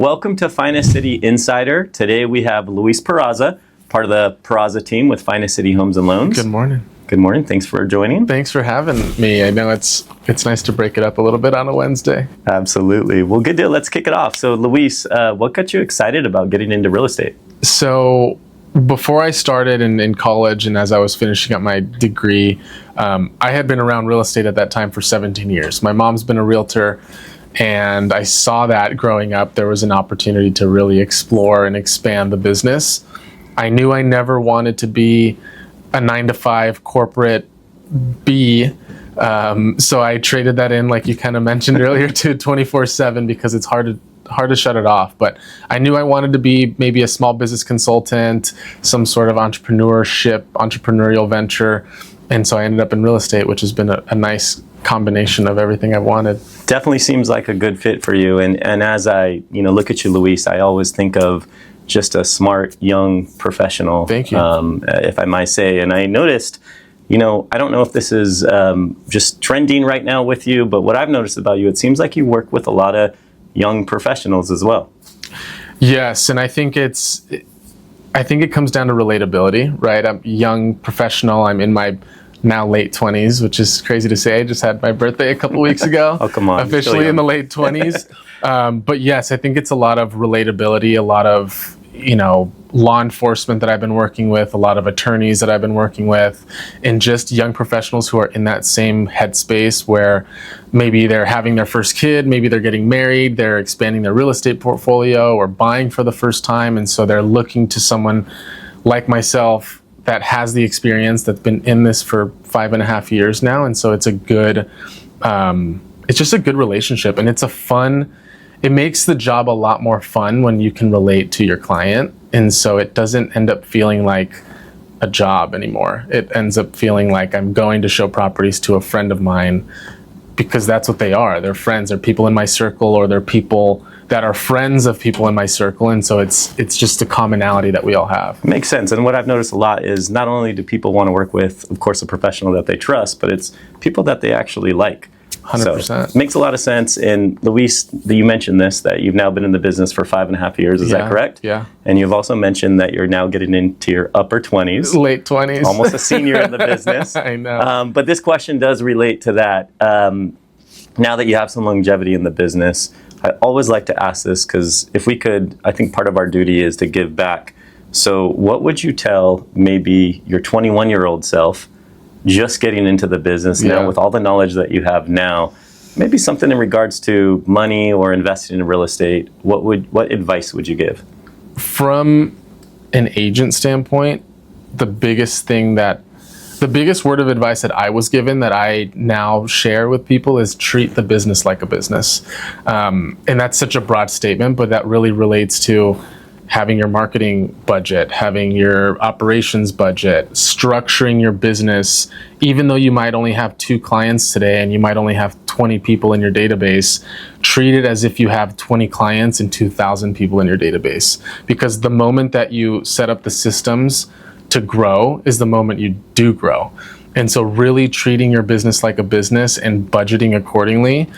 Welcome to Finest City Insider. Today we have Luis Peraza, part of the Peraza team with Finest City Homes and Loans. Good morning. Good morning. Thanks for joining. Thanks for having me. I know it's nice to break it up a little bit on a Wednesday. Absolutely. Well, good deal. Let's kick it off. So, Luis, what got you excited about getting into real estate? So, before I started in college and as I was finishing up my degree, I had been around real estate at that time for 17 years. My mom's been a realtor, and I saw that growing up there was an opportunity to really explore and expand the business. I knew I never wanted to be a 9-to-5 corporate bee, so I traded that in, like you kind of mentioned earlier, to 24/7 because it's hard to shut it off. But I knew I wanted to be maybe a small business consultant, some sort of entrepreneurial venture, and so I ended up in real estate, which has been a nice combination of everything I've wanted. Definitely seems like a good fit for you. And as I look at you, Luis, I always think of just a smart young professional. Thank you. If I might say. And I noticed, I don't know if this is just trending right now with you, but what I've noticed about you, it seems like you work with a lot of young professionals as well. Yes, and I think it comes down to relatability, right? I'm a young professional. I'm in my now late 20s, which is crazy to say. I just had my birthday a couple weeks ago. Oh, come on. Officially in the late 20s. But yes, I think it's a lot of relatability, a lot of, law enforcement that I've been working with, a lot of attorneys that I've been working with, and just young professionals who are in that same headspace where maybe they're having their first kid, maybe they're getting married, they're expanding their real estate portfolio or buying for the first time. And so they're looking to someone like myself that has the experience, that's been in this for 5.5 years now. And so it's it's just a good relationship, and it makes the job a lot more fun when you can relate to your client. And so it doesn't end up feeling like a job anymore. It ends up feeling like I'm going to show properties to a friend of mine because that's what they are. They're friends. They're people in my circle, or they're people that are friends of people in my circle. And so it's just a commonality that we all have. Makes sense. And what I've noticed a lot is not only do people want to work with, of course, a professional that they trust, but it's people that they actually like. 100%. So, makes a lot of sense. And Luis, you mentioned this, that you've now been in the business for 5.5 years. Is that correct? Yeah. And you've also mentioned that you're now getting into your upper 20s. Late 20s. Almost a senior in the business. I know. But this question does relate to that. Now that you have some longevity in the business, I always like to ask this because if we could, I think part of our duty is to give back. So what would you tell maybe your 21-year-old self just getting into the business now with all the knowledge that you have now, maybe something in regards to money or investing in real estate? What advice would you give? From an agent standpoint, the biggest word of advice that I was given that I now share with people is treat the business like a business. And that's such a broad statement, but that really relates to having your marketing budget, having your operations budget, structuring your business. Even though you might only have 2 clients today and you might only have 20 people in your database, treat it as if you have 20 clients and 2,000 people in your database. Because the moment that you set up the systems to grow is the moment you do grow. And so really treating your business like a business and budgeting accordingly,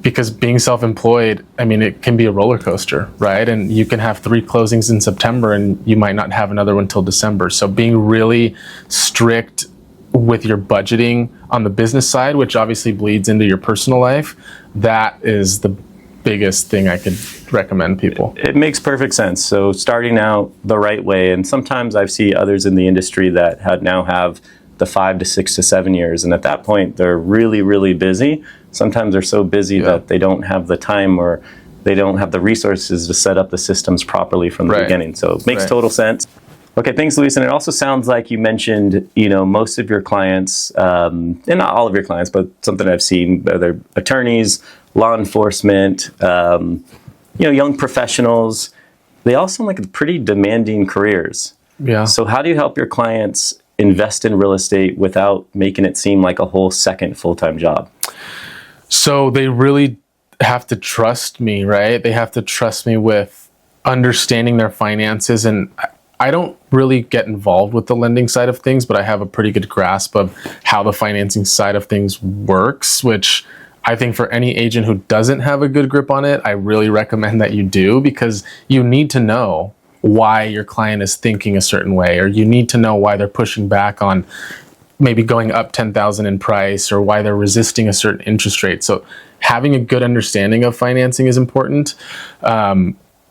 because being self-employed, it can be a roller coaster, right? And you can have 3 closings in September and you might not have another one till December. So being really strict with your budgeting on the business side, which obviously bleeds into your personal life, that is the biggest thing I could recommend people. It makes perfect sense. So starting out the right way, and sometimes I see others in the industry that now have the 5 to 6 to 7 years, and at that point they're really, really busy. Sometimes they're so busy that they don't have the time or they don't have the resources to set up the systems properly from the beginning. So it makes total sense. Okay, thanks, Luis. And it also sounds like you mentioned, most of your clients, and not all of your clients, but something I've seen, whether attorneys, law enforcement, young professionals, they all sound like pretty demanding careers. Yeah. So how do you help your clients invest in real estate without making it seem like a whole second full-time job? So they really have to trust me, right? They have to trust me with understanding their finances. And I don't really get involved with the lending side of things, but I have a pretty good grasp of how the financing side of things works, which I think for any agent who doesn't have a good grip on it, I really recommend that you do, because you need to know why your client is thinking a certain way, or you need to know why they're pushing back on maybe going up 10,000 in price, or why they're resisting a certain interest rate. So having a good understanding of financing is important.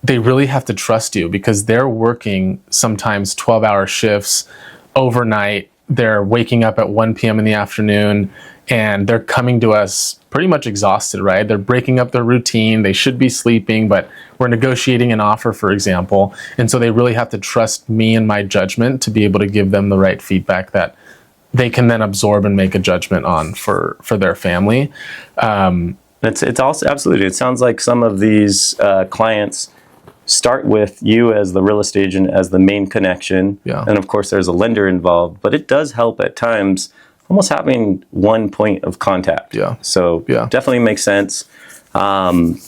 They really have to trust you, because they're working sometimes 12-hour shifts overnight. They're waking up at 1 p.m. in the afternoon, and they're coming to us pretty much exhausted, right? They're breaking up their routine. They should be sleeping, but we're negotiating an offer, for example. And so they really have to trust me and my judgment to be able to give them the right feedback that they can then absorb and make a judgment on for their family. It's also absolutely. It sounds like some of these clients start with you as the real estate agent as the main connection, and of course there's a lender involved. But it does help at times, almost having one point of contact. So definitely makes sense. And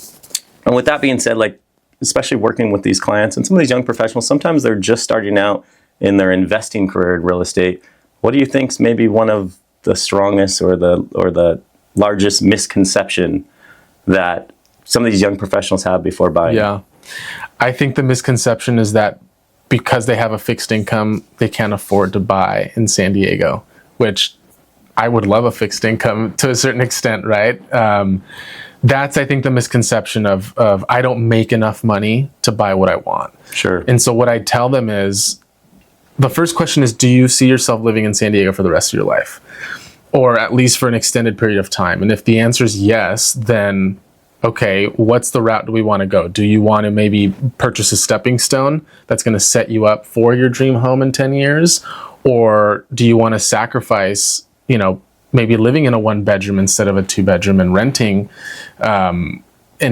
with that being said, like especially working with these clients and some of these young professionals, sometimes they're just starting out in their investing career in real estate. What do you think's maybe one of the strongest or the largest misconception that some of these young professionals have before buying? I think the misconception is that because they have a fixed income, they can't afford to buy in San Diego, which I would love a fixed income to a certain extent, right? That's, I think, the misconception of I don't make enough money to buy what I want. Sure. And so what I tell them is, the first question is, do you see yourself living in San Diego for the rest of your life? Or at least for an extended period of time? And if the answer is yes, then okay, what's the route do we want to go? Do you want to maybe purchase a stepping stone that's going to set you up for your dream home in 10 years? Or do you want to sacrifice, maybe living in a 1-bedroom instead of a 2-bedroom and renting, and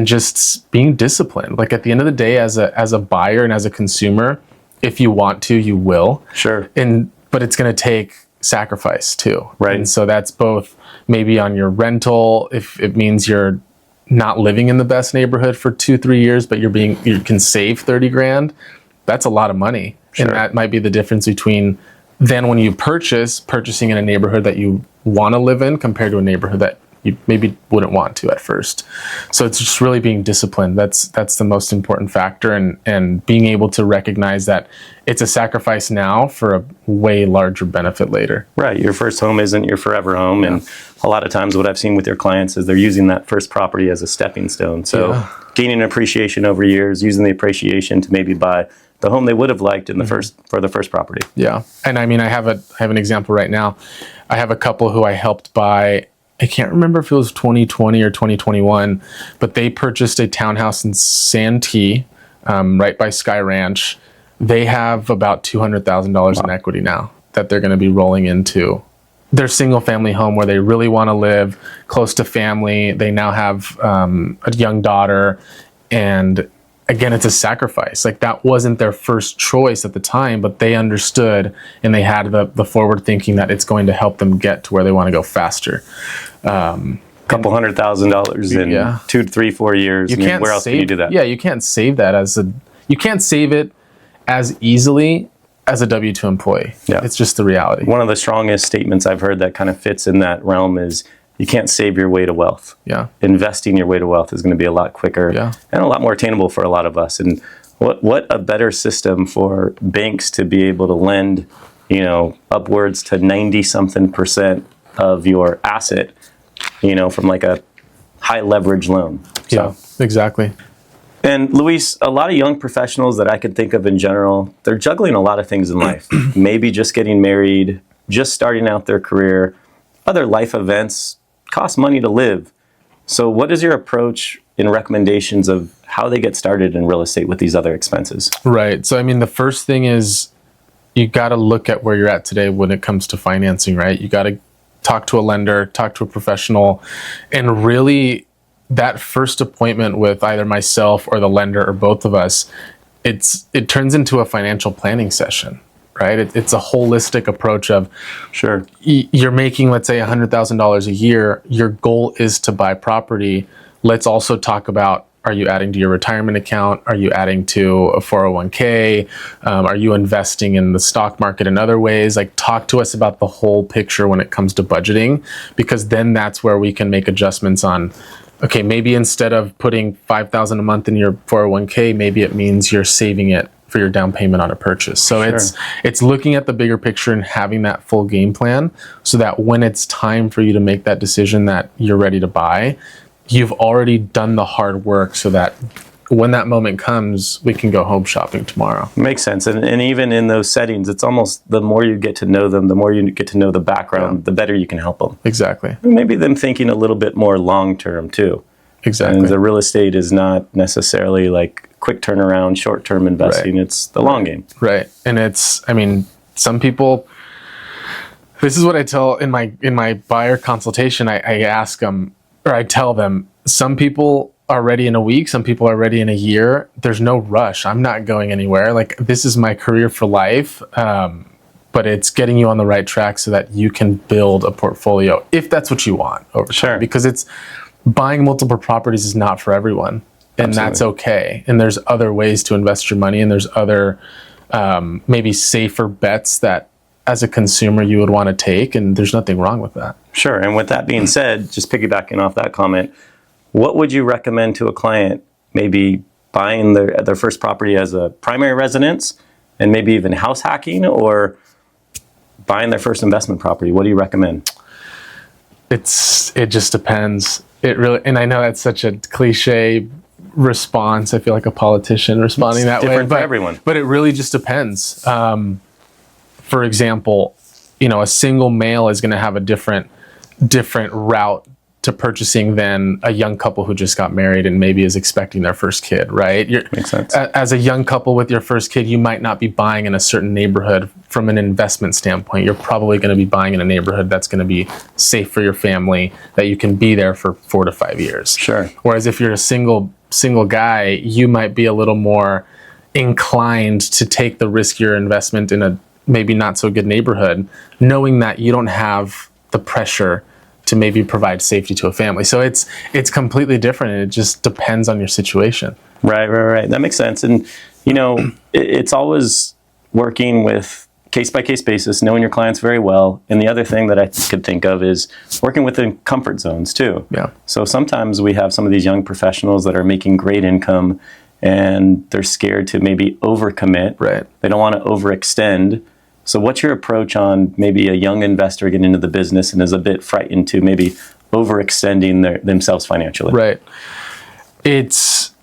just being disciplined? Like at the end of the day, as a buyer and as a consumer, if you want to, you will. Sure. But it's going to take sacrifice too. Right. And so that's both maybe on your rental, if it means you're not living in the best neighborhood for 2-3 years, but you can save 30 grand. That's a lot of money. Sure. And that might be the difference between then when you purchasing in a neighborhood that you want to live in compared to a neighborhood that you maybe wouldn't want to at first. So it's just really being disciplined. That's the most important factor, and being able to recognize that it's a sacrifice now for a way larger benefit later. Right. Your first home isn't your forever home. And a lot of times what I've seen with your clients is they're using that first property as a stepping stone. So gaining appreciation over years, using the appreciation to maybe buy the home they would have liked in the for the first property. Yeah. And I mean, I have an example right now. I have a couple who I helped buy, I can't remember if it was 2020 or 2021, but they purchased a townhouse in Santee, right by Sky Ranch. They have about $200,000 in equity now that they're going to be rolling into their single family home where they really want to live close to family. They now have a young daughter, and again, it's a sacrifice. Like that wasn't their first choice at the time, but they understood and they had the forward thinking that it's going to help them get to where they want to go faster. Couple $100,000 in 2, 3, 4 years. Where else can you do that? Yeah, you can't save that you can't save it as easily as a W-2 employee. Yeah. It's just the reality. One of the strongest statements I've heard that kind of fits in that realm is you can't save your way to wealth. Yeah. Investing your way to wealth is going to be a lot quicker and a lot more attainable for a lot of us. And what a better system for banks to be able to lend, upwards to 90-something% of your asset, from like a high leverage loan. So. Yeah, exactly. And Luis, a lot of young professionals that I can think of in general, they're juggling a lot of things in life. Maybe just getting married, just starting out their career, other life events cost money to live. So what is your approach and recommendations of how they get started in real estate with these other expenses? Right. So, I mean, the first thing is you got to look at where you're at today when it comes to financing, right? You got to talk to a lender, talk to a professional, and really that first appointment with either myself or the lender or both of us, it turns into a financial planning session, right? It's a holistic approach of, sure, you're making, let's say, $100,000 a year. Your goal is to buy property. Let's also talk about Are you adding to your retirement account? Are you adding to a 401k? Are you investing in the stock market in other ways? Like, talk to us about the whole picture when it comes to budgeting, because then that's where we can make adjustments on, okay, maybe instead of putting $5,000 a month in your 401k, maybe it means you're saving it for your down payment on a purchase. So it's looking at the bigger picture and having that full game plan, so that when it's time for you to make that decision that you're ready to buy, you've already done the hard work, so that when that moment comes, we can go home shopping tomorrow. Makes sense. And even in those settings, it's almost the more you get to know them, the more you get to know the background, the better you can help them. Exactly. And maybe them thinking a little bit more long-term too. Exactly. And the real estate is not necessarily like quick turnaround, short-term investing. Right. It's the long game. Right. And it's, I mean, some people, this is what I tell in my buyer consultation. I ask them, or I tell them, some people are ready in a week, some people are ready in a year. There's no rush. I'm not going anywhere. Like, this is my career for life. But it's getting you on the right track so that you can build a portfolio, if that's what you want over time. Because it's, buying multiple properties is not for everyone. And that's okay. And there's other ways to invest your money, and there's other maybe safer bets that as a consumer you would want to take, and there's nothing wrong with that. Sure. And with that being said, just piggybacking off that comment, what would you recommend to a client maybe buying their first property as a primary residence and maybe even house hacking, or buying their first investment property? What do you recommend? It just depends. It really, and I know that's such a cliche response. I feel like a politician responding that way. Different for everyone. But it really just depends. For example, a single male is going to have a different route to purchasing than a young couple who just got married and maybe is expecting their first kid, right? Makes sense. As a young couple with your first kid, you might not be buying in a certain neighborhood from an investment standpoint. You're probably going to be buying in a neighborhood that's going to be safe for your family, that you can be there for 4 to 5 years. Sure. Whereas if you're a single guy, you might be a little more inclined to take the riskier investment in a maybe not so good neighborhood, knowing that you don't have the pressure to maybe provide safety to a family. So it's completely different, and it just depends on your situation. Right. That makes sense. And, it's always working with case-by-case basis, knowing your clients very well. And the other thing that I could think of is working within comfort zones too. Yeah. So sometimes we have some of these young professionals that are making great income, and they're scared to maybe overcommit. Right. They don't want to overextend. So what's your approach on maybe a young investor getting into the business and is a bit frightened to maybe overextending themselves financially? Right. It's,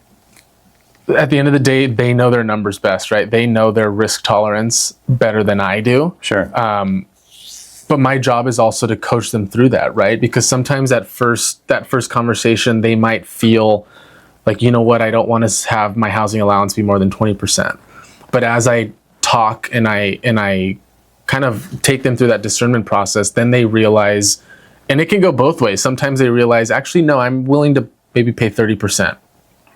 at the end of the day, they know their numbers best, right? They know their risk tolerance better than I do. Sure. But my job is also to coach them through that, right? Because sometimes that first conversation, they might feel like, you know what, I don't want to have my housing allowance be more than 20%. But as I talk and I kind of take them through that discernment process, then they realize, and it can go both ways. Sometimes they realize, actually, no, I'm willing to maybe pay 30%.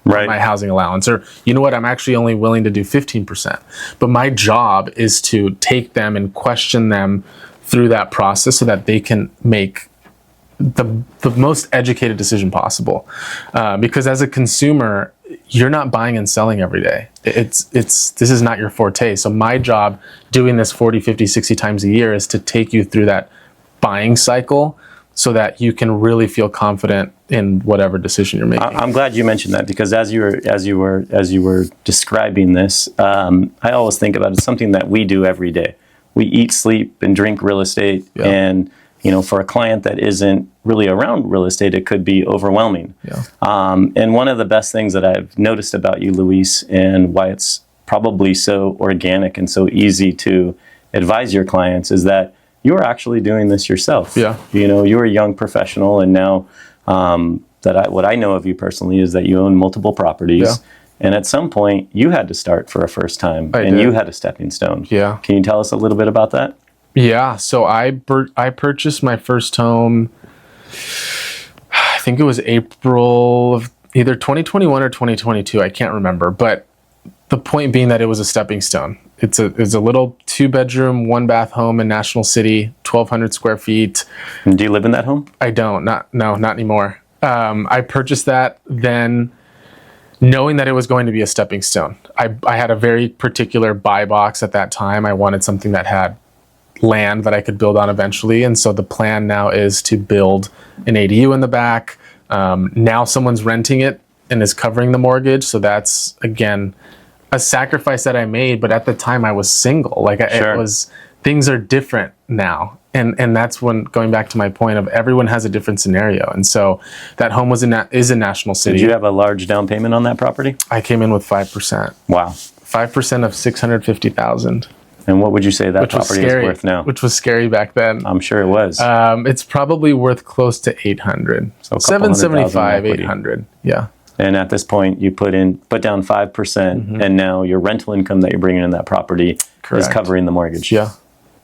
Right. My housing allowance, or you know what, I'm actually only willing to do 15%. But my job is to take them and question them through that process so that they can make the most educated decision possible. Because as a consumer, you're not buying and selling every day. This is not your forte. So my job doing this 40, 50, 60 times a year is to take you through that buying cycle so that you can really feel confident in whatever decision you're making. I'm glad you mentioned that, because as you were describing this, I always think about it, something that we do every day. We eat, sleep, and drink real estate. Yeah. And for a client that isn't really around real estate, it could be overwhelming. Yeah. And one of the best things that I've noticed about you, Luis, and why it's probably so organic and so easy to advise your clients, is that you're actually doing this yourself. Yeah. You're a young professional, and now what I know of you personally is that you own multiple properties. Yeah. And at some point, you had to start for a first time, I did. You had a stepping stone. Yeah. Can you tell us a little bit about that? Yeah, so I purchased my first home, I think it was April of either 2021 or 2022, I can't remember. But the point being that it was a stepping stone. It's a little 2-bedroom, 1-bath home in National City, 1,200 square feet. And do you live in that home? I don't, not anymore. I purchased that, then knowing that it was going to be a stepping stone. I had a very particular buy box at that time. I wanted something that had land that I could build on eventually. And so the plan now is to build an ADU in the back. Now someone's renting it and is covering the mortgage. So that's, again, a sacrifice that I made. But at the time I was single. Like Sure. it was, things are different now. And that's when, going back to my point of everyone has a different scenario. And so that home is in National City. Did you have a large down payment on that property? I came in with 5%. Wow. 5% of $650,000. And what would you say that property is worth now? Which was scary back then. I'm sure it was. It's probably worth close to 800. So a couple $100,000 $775, equity. 800. Yeah. And at this point, you put down 5%, and now your rental income that you're bringing in that property Correct. is covering the mortgage. Yeah.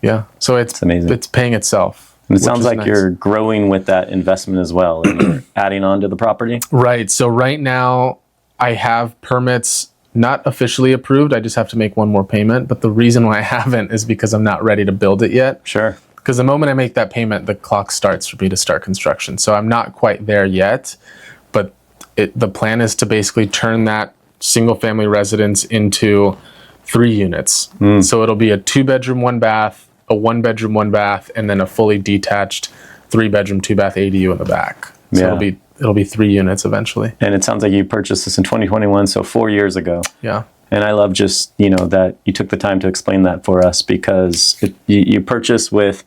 Yeah. So it's amazing. It's paying itself. And it sounds like nice. you're growing with that investment as well, and you're adding on to the property. Right. So right now I have permits not officially approved. I just have to make one more payment. But the reason why I haven't is because I'm not ready to build it yet. Sure. Because the moment I make that payment, the clock starts for me to start construction. So I'm not quite there yet. But the plan is to basically turn that single family residence into 3 units. So it'll be a 2-bedroom, 1-bath, a 1-bedroom, 1-bath, and then a fully detached 3-bedroom, 2-bath ADU in the back. So Yeah. it'll be 3 units eventually. And it sounds like you purchased this in 2021, so 4 years ago. Yeah. And I love just, that you took the time to explain that for us, because you purchased with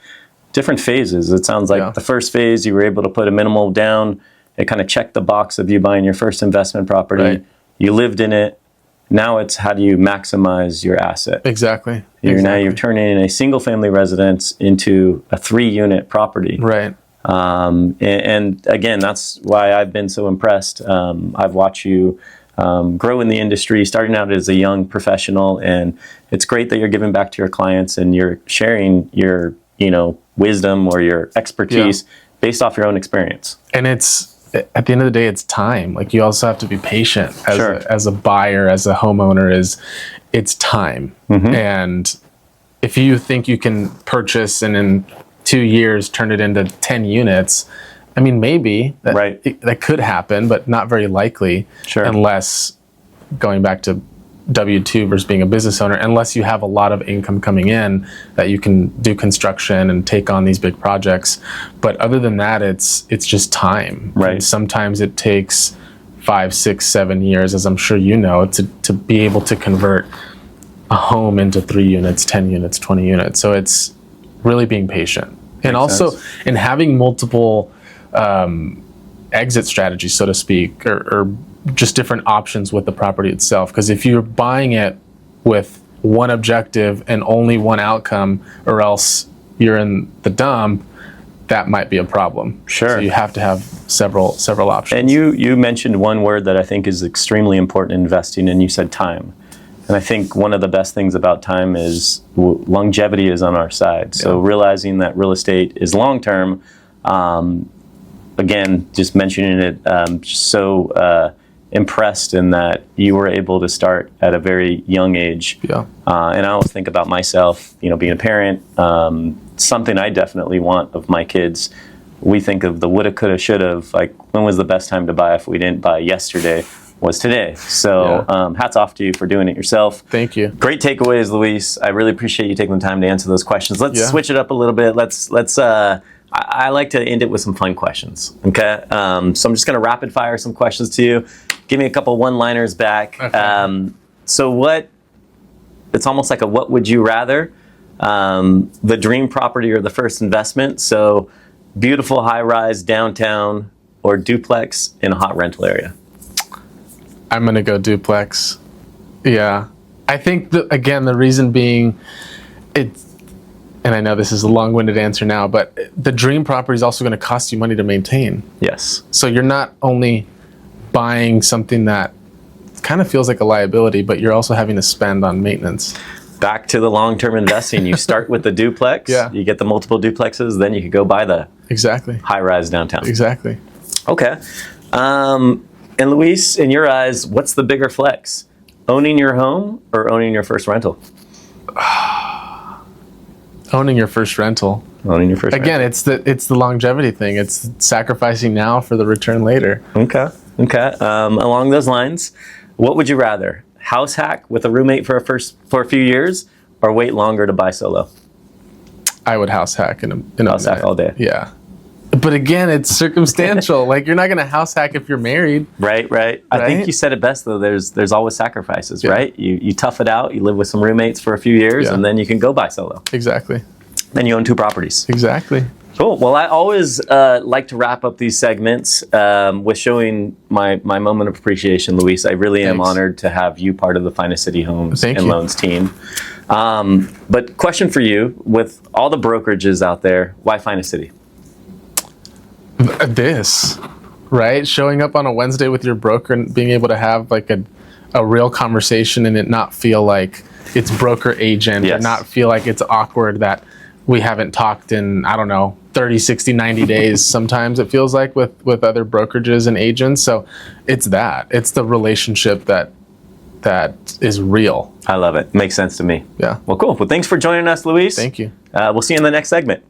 different phases. It sounds like the first phase, you were able to put a minimal down. It kind of checked the box of you buying your first investment property. Right. You lived in it. Now it's how do you maximize your asset? Exactly. Now you're turning a single family residence into a 3-unit property. Right. And again, that's why I've been so impressed. I've watched you grow in the industry, starting out as a young professional, and it's great that you're giving back to your clients and you're sharing your, wisdom or your expertise based off your own experience. And it's, at the end of the day, it's time. Like, you also have to be patient as a buyer, as a homeowner. It's time. And if you think you can purchase and in 2 years turn it into 10 units, I mean, maybe that could happen, but not very likely. Sure. Unless, going back to W-2 versus being a business owner, unless you have a lot of income coming in that you can do construction and take on these big projects. But other than that, it's just time. Right. And sometimes it takes 5, 6, 7 years, as I'm sure you know, to be able to convert a home into 3 units, 10 units, 20 units. So it's really being patient. And also in having multiple exit strategies, so to speak, or just different options with the property itself. Because if you're buying it with one objective and only one outcome, or else you're in the dump, that might be a problem. Sure. So you have to have several options. And you mentioned one word that I think is extremely important in investing, and you said time. And I think one of the best things about time is longevity is on our side. So realizing that real estate is long-term, again, just mentioning it, so impressed in that you were able to start at a very young age. Yeah. And I always think about myself, being a parent, something I definitely want of my kids. We think of the woulda, coulda, shoulda, like when was the best time to buy if we didn't buy yesterday was today. So hats off to you for doing it yourself. Thank you. Great takeaways, Luis. I really appreciate you taking the time to answer those questions. Let's switch it up a little bit. I like to end it with some fun questions. Okay. So I'm just going to rapid fire some questions to you. Give me a couple one-liners back. Okay. It's almost like a what would you rather, the dream property or the first investment. So beautiful high-rise downtown or duplex in a hot rental area. I'm going to go duplex. Yeah. I think, the reason being, and I know this is a long-winded answer now, but the dream property is also going to cost you money to maintain. Yes. So you're not only buying something that kind of feels like a liability, but you're also having to spend on maintenance. Back to the long-term investing. You start with the duplex. Yeah. You get the multiple duplexes, then you could go buy the high-rise downtown. Exactly. Okay. And Luis, in your eyes, what's the bigger flex? Owning your home or owning your first rental? Owning your first rental. Owning your first Again, rental. it's the longevity thing. It's sacrificing now for the return later. Okay. Along those lines, What would you rather? House hack with a roommate for a few years, or wait longer to buy solo? I would house hack in a House hack all day. Yeah. But again, it's circumstantial. Like, you're not going to house hack if you're married. Right. I think you said it best, though. There's always sacrifices, Yeah. right? You tough it out. You live with some roommates for a few years, Yeah. and then you can go buy solo. Exactly. Then you own 2 properties. Exactly. Cool. Well, I always like to wrap up these segments with showing my moment of appreciation, Luis. I really am Thanks. honored to have you part of the Finest City Homes Thank and you. Loans team. But question for you, with all the brokerages out there, why Finest City? This, right? Showing up on a Wednesday with your broker and being able to have like a real conversation and it not feel like it's broker agent, Yes. or not feel like it's awkward that we haven't talked in, I don't know, 30, 60, 90 days. Sometimes it feels like with other brokerages and agents. So it's the relationship that is real. I love it. Makes sense to me. Yeah. Well, cool. Well, thanks for joining us, Luis. Thank you. We'll see you in the next segment.